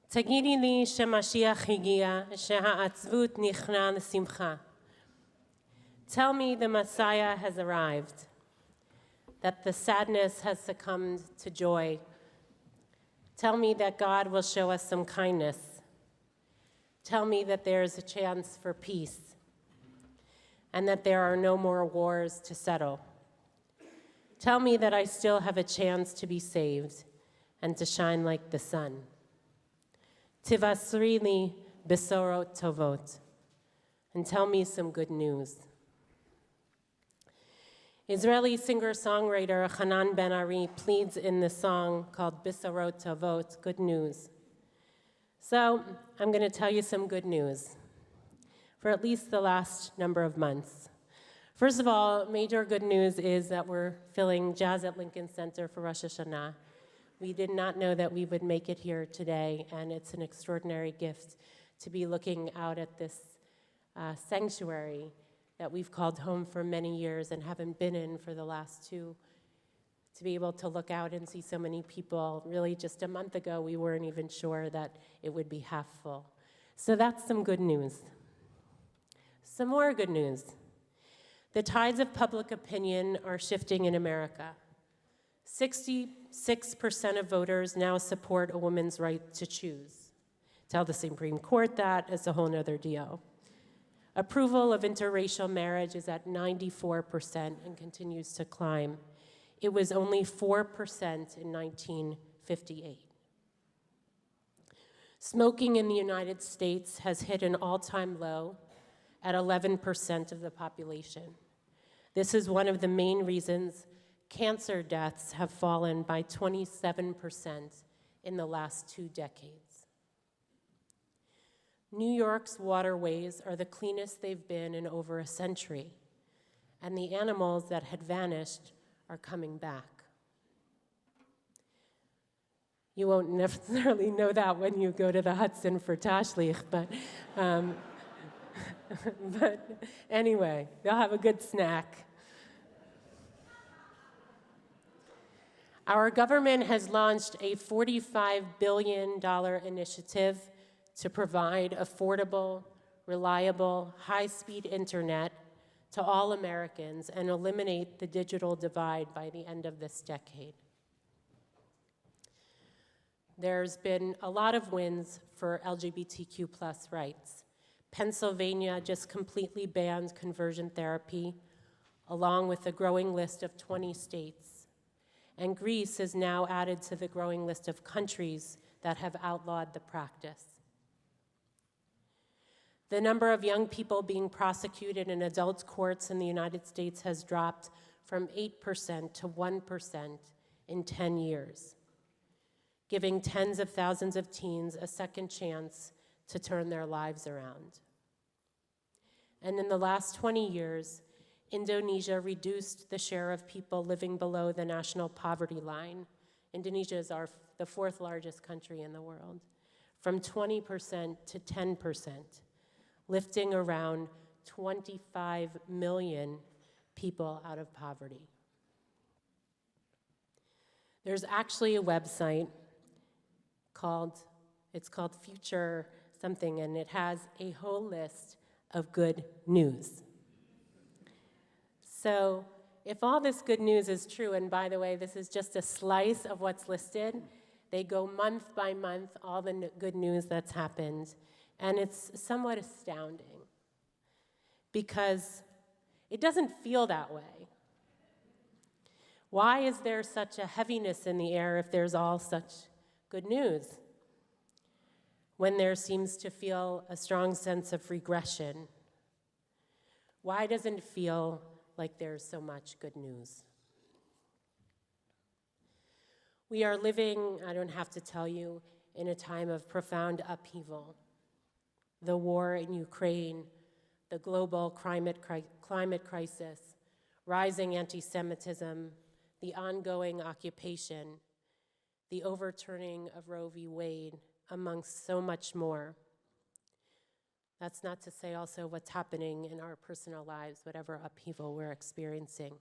תגידי לי שמשיח הגיע, שהעצבות נכנע לשמחה. Tell me the Messiah has arrived, that the sadness has succumbed to joy. Tell me that God will show us some kindness. Tell me that there is a chance for peace and that there are no more wars to settle. Tell me that I still have a chance to be saved and to shine like the sun. Tivasri li besorot tovot, and tell me some good news. Israeli singer-songwriter Hanan Ben-Ari pleads in the song called Besorot Tovot, Good News. So I'm going to tell you some good news for at least the last number of months. First of all, major good news is that we're filling Jazz at Lincoln Center for Rosh Hashanah. We did not know that we would make it here today, and it's an extraordinary gift to be looking out at this sanctuary that we've called home for many years and haven't been in for the last two, to be able to look out and see so many people. Really, just a month ago, we weren't even sure that it would be half full. So that's some good news. Some more good news. The tides of public opinion are shifting in America. 66% of voters now support a woman's right to choose. Tell the Supreme Court that is a whole nother deal. Approval of interracial marriage is at 94% and continues to climb. It was only 4% in 1958. Smoking in the United States has hit an all-time low at 11% of the population. This is one of the main reasons cancer deaths have fallen by 27% in the last 2 decades. New York's waterways are the cleanest they've been in over a century, and the animals that had vanished are coming back. You won't necessarily know that when you go to the Hudson for Tashlich, but anyway, they'll have a good snack. Our government has launched a $45 billion initiative to provide affordable, reliable, high-speed internet to all Americans and eliminate the digital divide by the end of this decade. There's been a lot of wins for LGBTQ+ rights. Pennsylvania just completely banned conversion therapy, along with a growing list of 20 states. And Greece is now added to the growing list of countries that have outlawed the practice. The number of young people being prosecuted in adult courts in the United States has dropped from 8% to 1% in 10 years, giving tens of thousands of teens a second chance to turn their lives around. And in the last 20 years, Indonesia reduced the share of people living below the national poverty line. Indonesia is the 4th largest country in the world, from 20% to 10%. Lifting around 25 million people out of poverty. There's actually a website called Future something, and it has a whole list of good news. So if all this good news is true, and by the way, this is just a slice of what's listed, they go month by month, all the good news that's happened. And it's somewhat astounding because it doesn't feel that way. Why is there such a heaviness in the air if there's all such good news? When there seems to feel a strong sense of regression, why doesn't it feel like there's so much good news? We are living, I don't have to tell you, in a time of profound upheaval. The war in Ukraine, the global climate crisis, rising anti-Semitism, the ongoing occupation, the overturning of Roe v. Wade, amongst so much more. That's not to say also what's happening in our personal lives, whatever upheaval we're experiencing.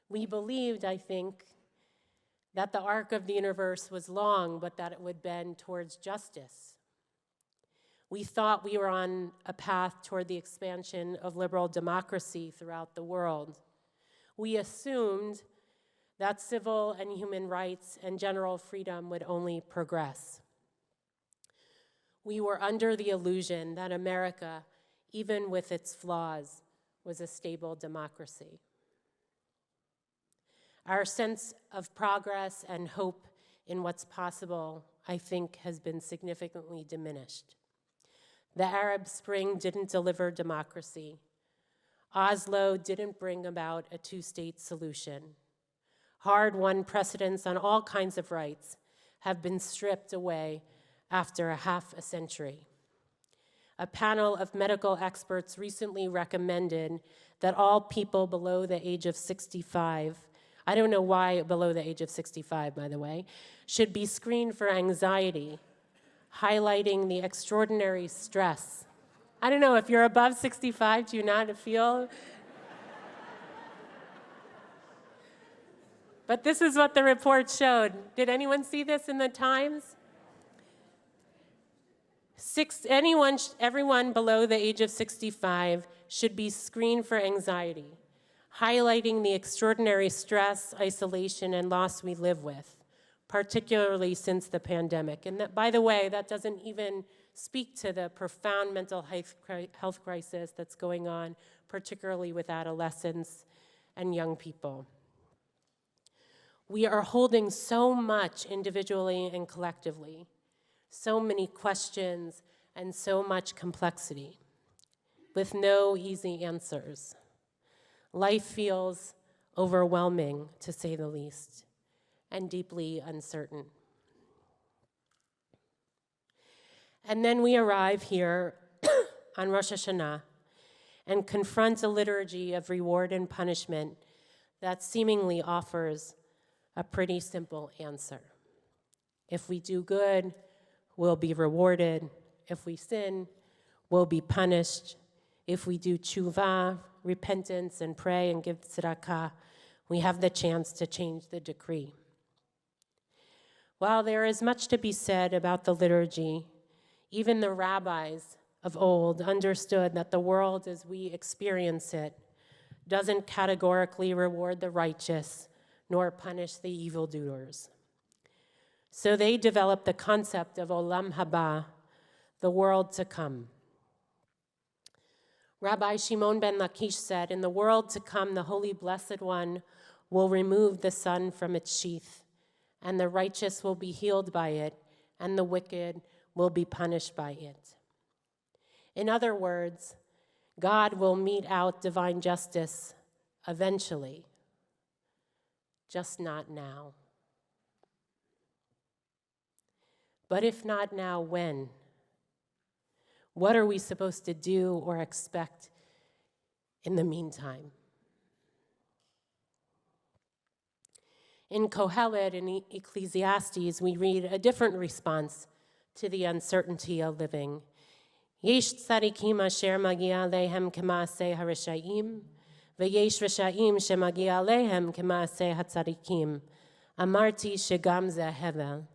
We believed, I think, that the arc of the universe was long, but that it would bend towards justice. We thought we were on a path toward the expansion of liberal democracy throughout the world. We assumed that civil and human rights and general freedom would only progress. We were under the illusion that America, even with its flaws, was a stable democracy. Our sense of progress and hope in what's possible, I think, has been significantly diminished. The Arab Spring didn't deliver democracy. Oslo didn't bring about a two-state solution. Hard-won precedents on all kinds of rights have been stripped away after a half a century. A panel of medical experts recently recommended that all people below the age of 65, I don't know why below the age of 65, by the way, should be screened for anxiety, highlighting the extraordinary stress. I don't know, if you're above 65, do you not feel? But this is what the report showed. Did anyone see this in the Times? Everyone below the age of 65 should be screened for anxiety, highlighting the extraordinary stress, isolation, and loss we live with, particularly since the pandemic. And that, by the way, that doesn't even speak to the profound mental health crisis that's going on, particularly with adolescents and young people. We are holding so much individually and collectively, so many questions and so much complexity, with no easy answers. Life feels overwhelming, to say the least, and deeply uncertain. And then we arrive here on Rosh Hashanah and confront a liturgy of reward and punishment that seemingly offers a pretty simple answer. If we do good, we'll be rewarded. If we sin, we'll be punished. If we do tshuva, repentance, and pray and give tzedakah, we have the chance to change the decree. While there is much to be said about the liturgy, even the rabbis of old understood that the world as we experience it doesn't categorically reward the righteous nor punish the evildoers. So they developed the concept of olam haba, the world to come. Rabbi Shimon ben Lakish said, "In the world to come, the Holy Blessed One will remove the sun from its sheath, and the righteous will be healed by it, and the wicked will be punished by it." In other words, God will mete out divine justice eventually, just not now. But if not now, when? What are we supposed to do or expect in the meantime? In Kohelet and Ecclesiastes, we read a different response to the uncertainty of living. Yesh tzadikim asher magia lehem k'maaseh harishayim, v'yesh rishayim shemagia lehem k'maaseh hatzadikim. Amarti shegam ze hevel.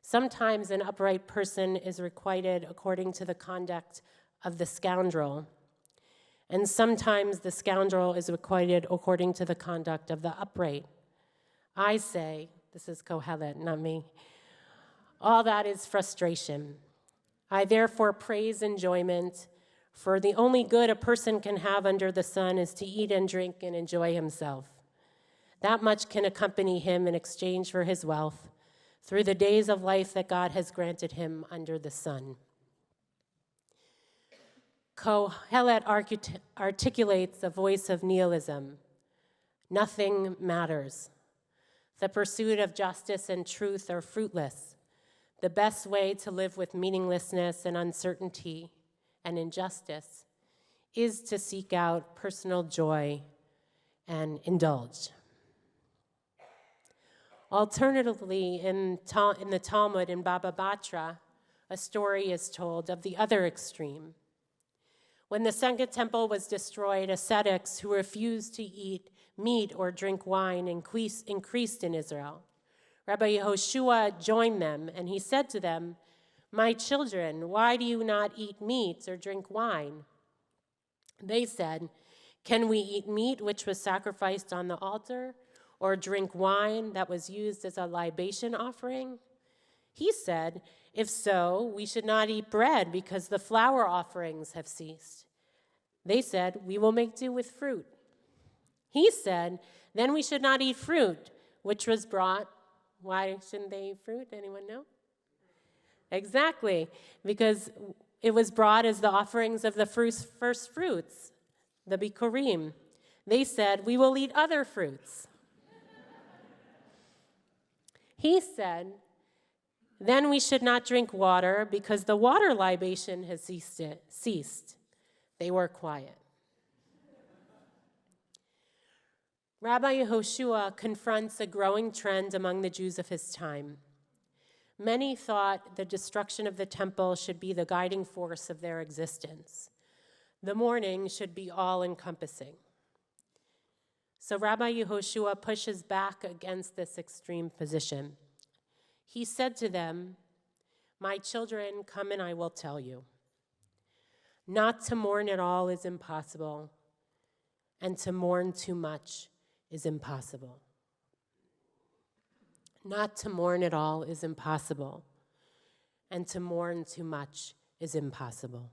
Sometimes an upright person is requited according to the conduct of the scoundrel, and sometimes the scoundrel is requited according to the conduct of the upright. I say, this is Kohelet, not me, all that is frustration. I therefore praise enjoyment, for the only good a person can have under the sun is to eat and drink and enjoy himself. That much can accompany him in exchange for his wealth through the days of life that God has granted him under the sun. Kohelet articulates a voice of nihilism. Nothing matters. The pursuit of justice and truth are fruitless. The best way to live with meaninglessness and uncertainty and injustice is to seek out personal joy and indulge. Alternatively, in the Talmud in Baba Batra, a story is told of the other extreme. When the Second Temple was destroyed, ascetics who refused to eat meat or drink wine increased in Israel. Rabbi Yehoshua joined them, and he said to them, "My children, why do you not eat meat or drink wine?" They said, "Can we eat meat which was sacrificed on the altar, or drink wine that was used as a libation offering?" He said, "If so, we should not eat bread because the flour offerings have ceased." They said, "We will make do with fruit." He said, "Then we should not eat fruit, which was brought." Why shouldn't they eat fruit? Anyone know? Exactly, because it was brought as the offerings of the first fruits, the bikurim. They said, "We will eat other fruits." He said, "Then we should not drink water because the water libation has ceased." They were quiet. Rabbi Yehoshua confronts a growing trend among the Jews of his time. Many thought the destruction of the temple should be the guiding force of their existence. The mourning should be all-encompassing. So Rabbi Yehoshua pushes back against this extreme position. He said to them, "My children, come and I will tell you. Not to mourn at all is impossible, and to mourn too much is impossible." Not to mourn at all is impossible, and to mourn too much is impossible.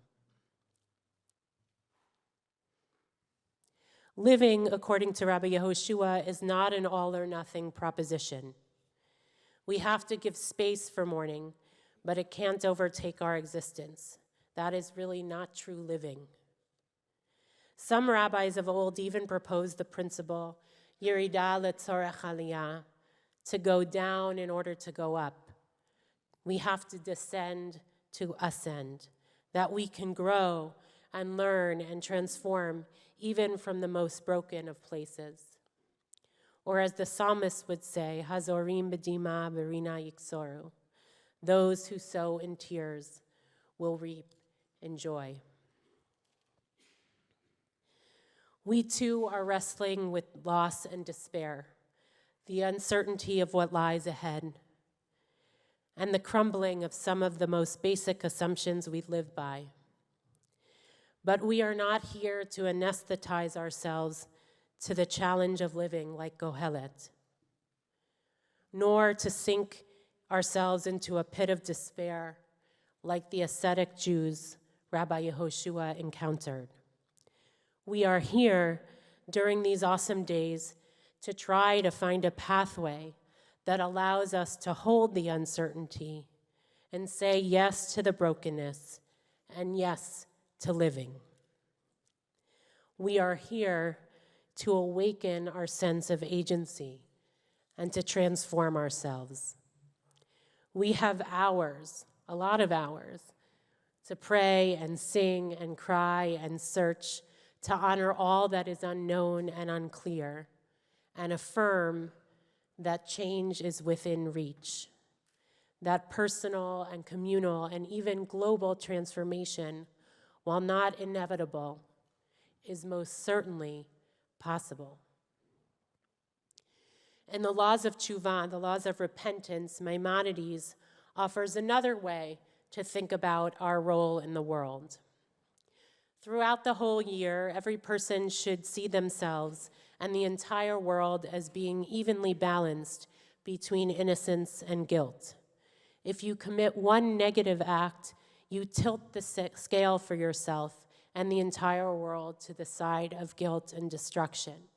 Living according to Rabbi Yehoshua is not an all-or-nothing proposition. We have to give space for mourning, but it can't overtake our existence. That is really not true living. Some rabbis of old even proposed the principle, Yerida letzorech aliyah, to go down in order to go up. We have to descend to ascend, that we can grow and learn and transform even from the most broken of places. Or as the psalmist would say, Hazorim bedima berina yiksoru, those who sow in tears will reap in joy. We too are wrestling with loss and despair, the uncertainty of what lies ahead, and the crumbling of some of the most basic assumptions we live by. But we are not here to anesthetize ourselves to the challenge of living like Kohelet, nor to sink ourselves into a pit of despair like the ascetic Jews Rabbi Yehoshua encountered. We are here during these awesome days to try to find a pathway that allows us to hold the uncertainty and say yes to the brokenness and yes to living. We are here to awaken our sense of agency and to transform ourselves. We have hours, a lot of hours, to pray and sing and cry and search, to honor all that is unknown and unclear, and affirm that change is within reach, that personal and communal and even global transformation, while not inevitable, is most certainly possible. In the laws of tshuva, the laws of repentance, Maimonides offers another way to think about our role in the world. Throughout the whole year, every person should see themselves and the entire world as being evenly balanced between innocence and guilt. If you commit one negative act, you tilt the scale for yourself and the entire world to the side of guilt and destruction.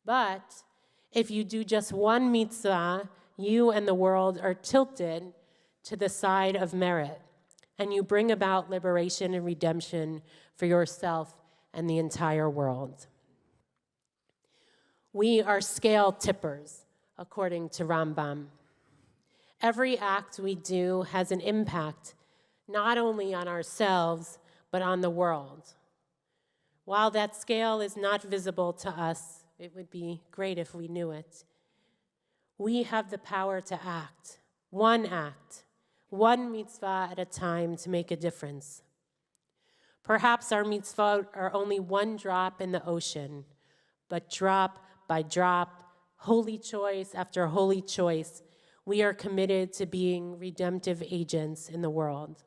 But if you do just one mitzvah, you and the world are tilted to the side of merit, and you bring about liberation and redemption for yourself and the entire world. We are scale tippers, according to Rambam. Every act we do has an impact, not only on ourselves, but on the world. While that scale is not visible to us, it would be great if we knew it. We have the power to act, one mitzvah at a time to make a difference. Perhaps our mitzvot are only one drop in the ocean, but drop by drop, holy choice after holy choice, we are committed to being redemptive agents in the world.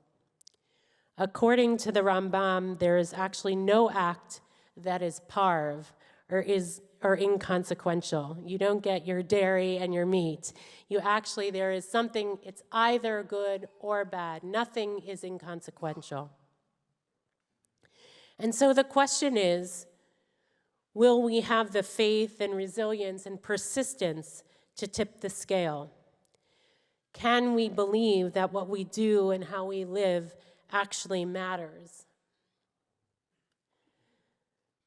According to the Rambam, there is actually no act that is parv or inconsequential. You don't get your dairy and your meat. There is something, it's either good or bad. Nothing is inconsequential. And so the question is, will we have the faith and resilience and persistence to tip the scale? Can we believe that what we do and how we live actually matters?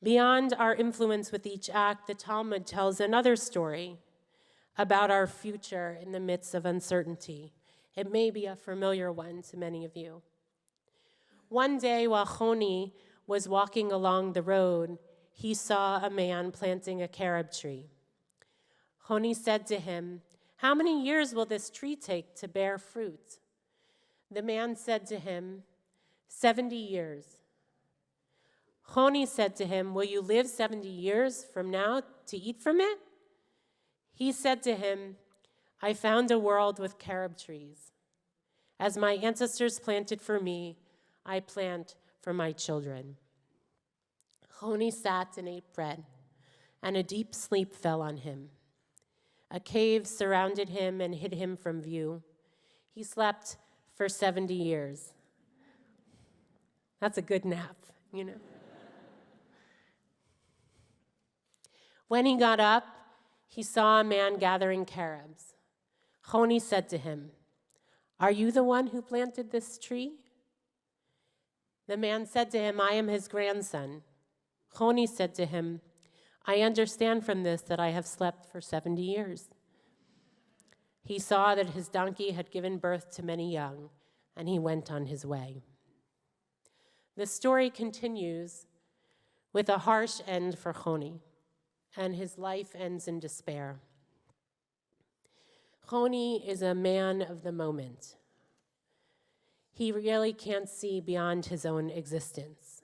Beyond our influence with each act, the Talmud tells another story about our future in the midst of uncertainty. It may be a familiar one to many of you. One day while Choni was walking along the road, he saw a man planting a carob tree. Choni said to him, "How many years will this tree take to bear fruit?" The man said to him, 70 years. Choni said to him, "Will you live 70 years from now to eat from it?" He said to him, "I found a world with carob trees. As my ancestors planted for me, I plant for my children." Choni sat and ate bread, and a deep sleep fell on him. A cave surrounded him and hid him from view. He slept for 70 years. That's a good nap, you know. When he got up, he saw a man gathering carobs. Choni said to him, "Are you the one who planted this tree?" The man said to him, "I am his grandson." Choni said to him, "I understand from this that I have slept for 70 years. He saw that his donkey had given birth to many young, and he went on his way. The story continues with a harsh end for Choni, and his life ends in despair. Choni is a man of the moment. He really can't see beyond his own existence.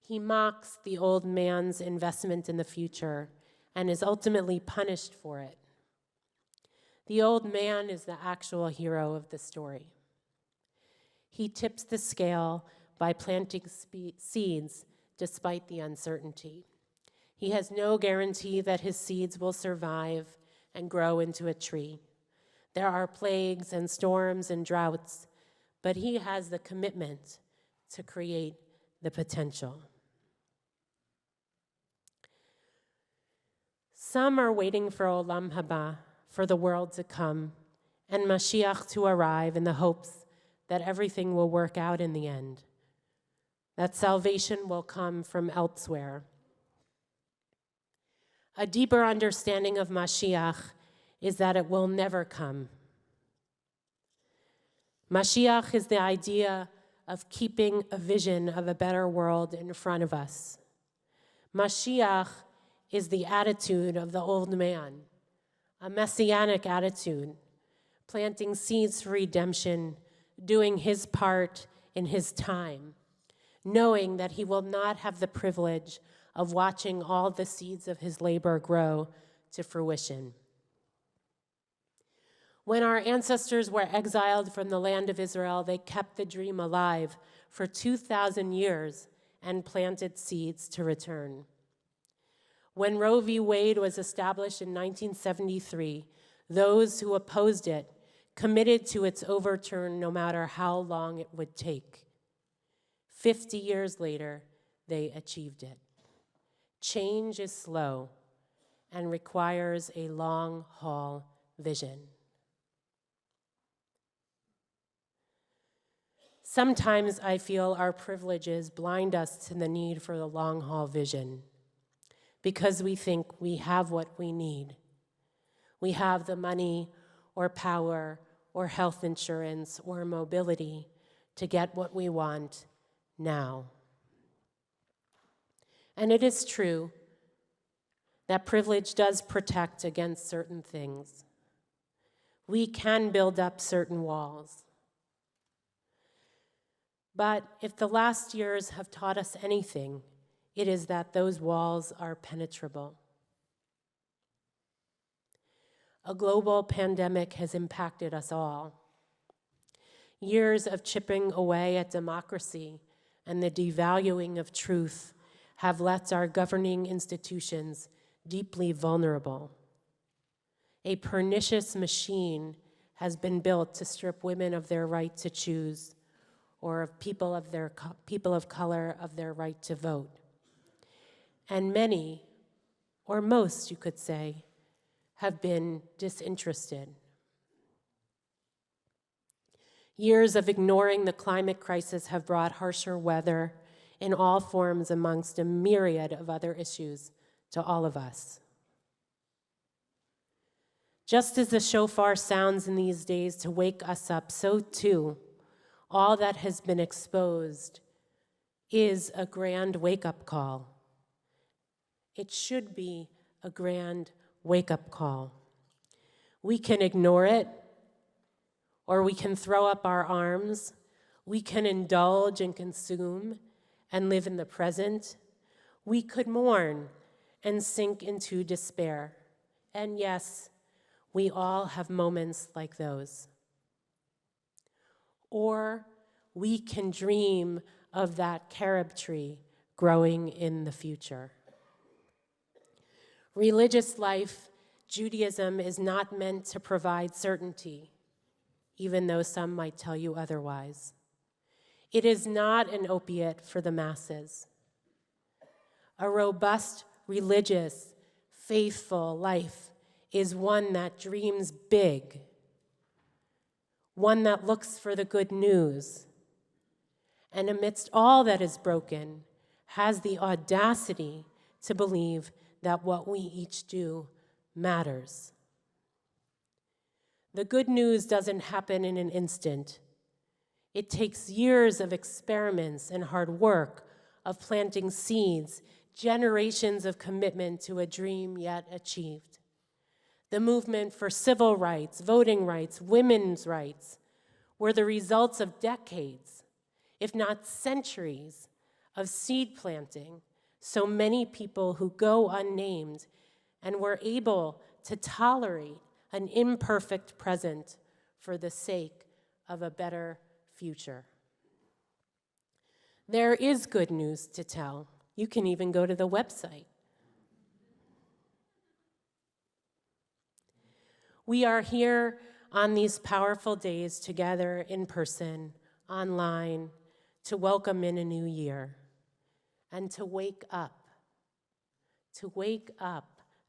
He mocks the old man's investment in the future and is ultimately punished for it. The old man is the actual hero of the story. He tips the scale by planting seeds despite the uncertainty. He has no guarantee that his seeds will survive and grow into a tree. There are plagues and storms and droughts, but he has the commitment to create the potential. Some are waiting for Olam Haba, for the world to come, and Mashiach to arrive in the hopes that everything will work out in the end, that salvation will come from elsewhere. A deeper understanding of Mashiach is that it will never come. Mashiach is the idea of keeping a vision of a better world in front of us. Mashiach is the attitude of the old man, a messianic attitude, planting seeds for redemption, doing his part in his time, knowing that he will not have the privilege of watching all the seeds of his labor grow to fruition. When our ancestors were exiled from the land of Israel, they kept the dream alive for 2,000 years and planted seeds to return. When Roe v. Wade was established in 1973, those who opposed it committed to its overturn no matter how long it would take. 50 years later, they achieved it. Change is slow and requires a long-haul vision. Sometimes I feel our privileges blind us to the need for the long-haul vision because we think we have what we need. We have the money or power or health insurance or mobility to get what we want now. And it is true that privilege does protect against certain things. We can build up certain walls. But if the last years have taught us anything, it is that those walls are penetrable. A global pandemic has impacted us all. Years of chipping away at democracy and the devaluing of truth have left our governing institutions deeply vulnerable. A pernicious machine has been built to strip women of their right to choose, or of people of color of their right to vote. And many, or most you could say, have been disinterested. Years of ignoring the climate crisis have brought harsher weather in all forms amongst a myriad of other issues to all of us. Just as the shofar sounds in these days to wake us up, so too, all that has been exposed is a grand wake-up call. It should be a grand wake-up call. We can ignore it, or we can throw up our arms. We can indulge and consume and live in the present. We could mourn and sink into despair. And yes, we all have moments like those. Or we can dream of that carob tree growing in the future. Religious life, Judaism, is not meant to provide certainty, even though some might tell you otherwise. It is not an opiate for the masses. A robust, religious, faithful life is one that dreams big, one that looks for the good news, and amidst all that is broken, has the audacity to believe that what we each do matters. The good news doesn't happen in an instant. It takes years of experiments and hard work, of planting seeds, generations of commitment to a dream yet achieved. The movement for civil rights, voting rights, women's rights were the results of decades, if not centuries, of seed planting, so many people who go unnamed and were able to tolerate an imperfect present for the sake of a better future. There is good news to tell. You can even go to the website. We are here on these powerful days together in person, online, to welcome in a new year and to wake up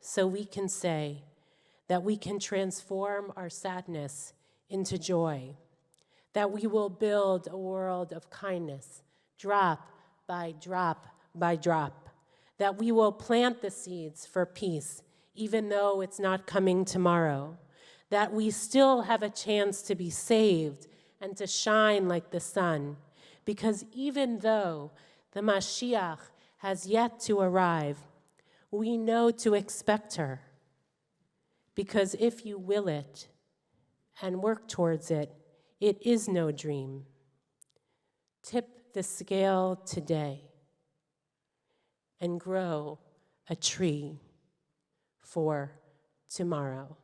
so we can say that we can transform our sadness into joy, that we will build a world of kindness, drop by drop by drop, that we will plant the seeds for peace, even though it's not coming tomorrow, that we still have a chance to be saved and to shine like the sun, because even though the Mashiach has yet to arrive, we know to expect her. Because if you will it and work towards it, it is no dream. Tip the scale today and grow a tree for tomorrow.